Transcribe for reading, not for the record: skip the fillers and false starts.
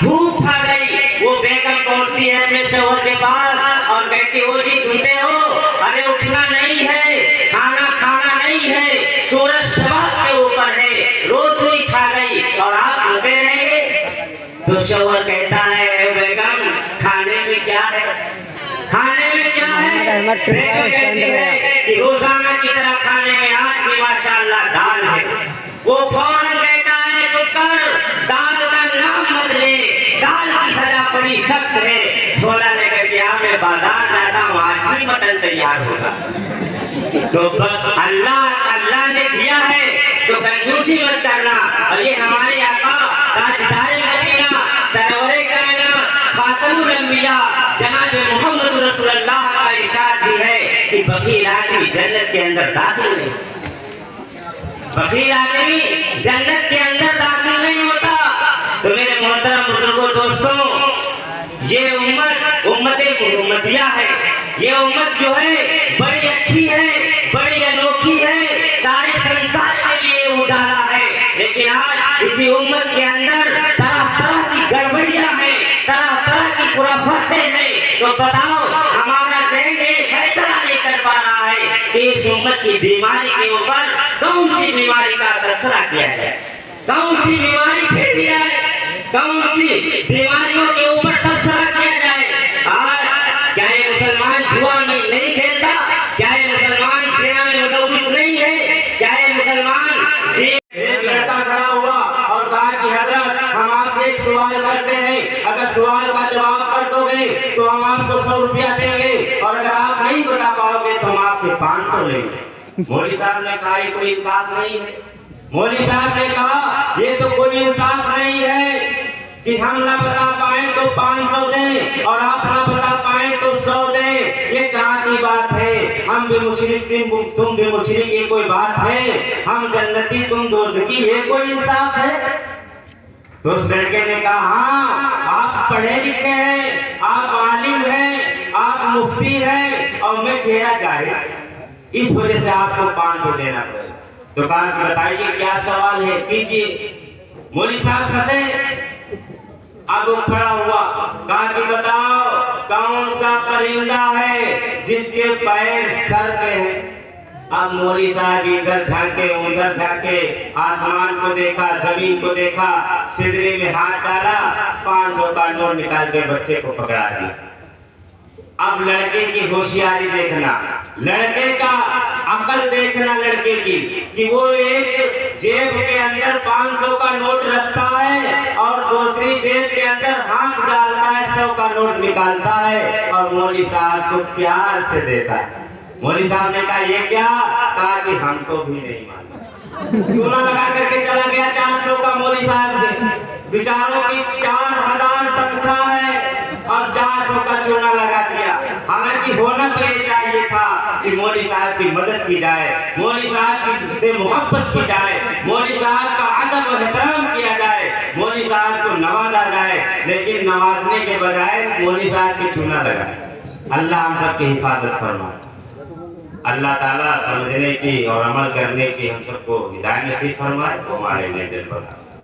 धूप छा गई। वो बेगम पहुंचती है अपने शौहर के पास और कहती है, वो जी सुनते हो, अरे उठना नहीं है, खाना खाना नहीं है, सूरज शबाब के ऊपर है, रोशनी छा गई और आप सोते रहेंगे। तो शौहर कहता है, बेगम खाने में क्या है, खाने में क्या है? बेगम कहती है कि रोजाना की तरह खाने में आज भी माशाअल्लाह दाल है। वो फौरन कहता है, चुप कर, दाल का नाम मत ले, दाल की सजा बड़ी सख्त है, छोला लेकर के आ, मैं बाजार जाता हूँ, आज भी मटन तैयार होगा। तो अल्लाह ने दिया है तो कंजूसी मत करना। और ये हमारे आका ताजदारे मदीना सरवरे कायनात खातमुल अंबिया जनाब मोहम्मद रसूलुल्लाह का इरशाद भी है कि बखील आदमी जन्नत के अंदर दाखिल नहीं, बखील आदमी जन्नत के अंदर दाखिल नहीं होता। तो मेरे मोहतरम बुजुर्गों, दोस्तों, ये उम्मत मुहम्मदिया है। ये उम्मत जो है बड़ी अच्छी है, बड़ी अनोखी है, सारे संसार के लिए उजाला है। लेकिन आज इसी उम्मत के अंदर तरह तरह की गड़बड़ियां हैं, तरह तरह की खुराफातें हैं। तो बताओ, हमारा ज़हन ये फैसला नहीं कर पा रहा है कि इस उम्मत की बीमारी के ऊपर कौन सी बीमारी का तबसरा किया जाए, कौन सी बीमारी छेड़ी जाए, कौन सी बीमारियों के ऊपर तबसरा किया जाए। आज क्या ये मुसलमान जुआ में नहीं खेलता? क्या ये मुसलमान सेना में मुदव्विस नहीं है? क्या ये मुसलमान? एक लड़का खड़ा हुआ और कहा कि हजरत, हम आपसे एक सवाल करते हैं, अगर सवाल का जवाब कर दोगे तो हम आपको 100 रुपया देंगे, और अगर आप नहीं बता पाओगे तो हम आपसे 500 लेंगे। मौलवी साहब ने कहा, ये कोई इंसाफ नहीं है। मौलवी साहब ने कहा, ये तो कोई इंसाफ नहीं है कि हम ना बता पाए तो 500 दें और आप ना बता पाए तो 100 दें। ये कहाँ की बात है? हम भी मुशरिक तुम भी मुशरिक, ये कोई बात है? हम जन्नती तुम दोज़खी, ये कोई इंसाफ है? तो उस लड़के ने कहा, हाँ, आप पढ़े लिखे हैं, आप आलिम हैं, आप मुफ्ती हैं और मैं ठेरा जाहिल, इस वजह से आपको 500 देना पड़ेगा। तो कहा कि बताइए क्या सवाल है, कीजिए। मौलवी साहब फंसे। अब वो खड़ा हुआ, कहा कि बताओ, कौन सा परिंदा है जिसके पैर सर पे हैं? अब मौलवी साहब इधर झांके उधर झांके, आसमान को देखा, जमीन को देखा, सिदरे में हाथ डाला, 500 का नोट निकाल के बच्चे को पकड़ा दिया। अब लड़के की होशियारी देखना, लड़के का अकल देखना लड़के की, कि वो एक जेब के अंदर 500 का नोट रखता है और दूसरी जेब के अंदर हाथ डालता है, 100 का नोट निकालता है और मौलवी साहब को प्यार से देता है। मौलवी साहब ने कहा, ये क्या? कहा कि हमको भी नहीं मालूम। चूना लगा करके चला गया 400 का मौलवी साहब के। बेचारों की 4000 तनख्वाह है और 400 का चूना लगा दिया। हालांकि होना तो ये चाहिए था कि मौलवी साहब की मदद की जाए, मौलवी साहब से मोहब्बत की जाए, मौलवी साहब का अदब और एहतराम किया जाए, मौलवी साहब को नवाजा जाए। लेकिन नवाजने के बजाय मौलवी साहब की चूना लगाए। अल्लाह हम सबकी हिफाजत फरमाए। अल्लाह ताला समझने की और अमल करने की हम सबको हिदायत नसीब फरमाए। हमारे लिए दिल बना।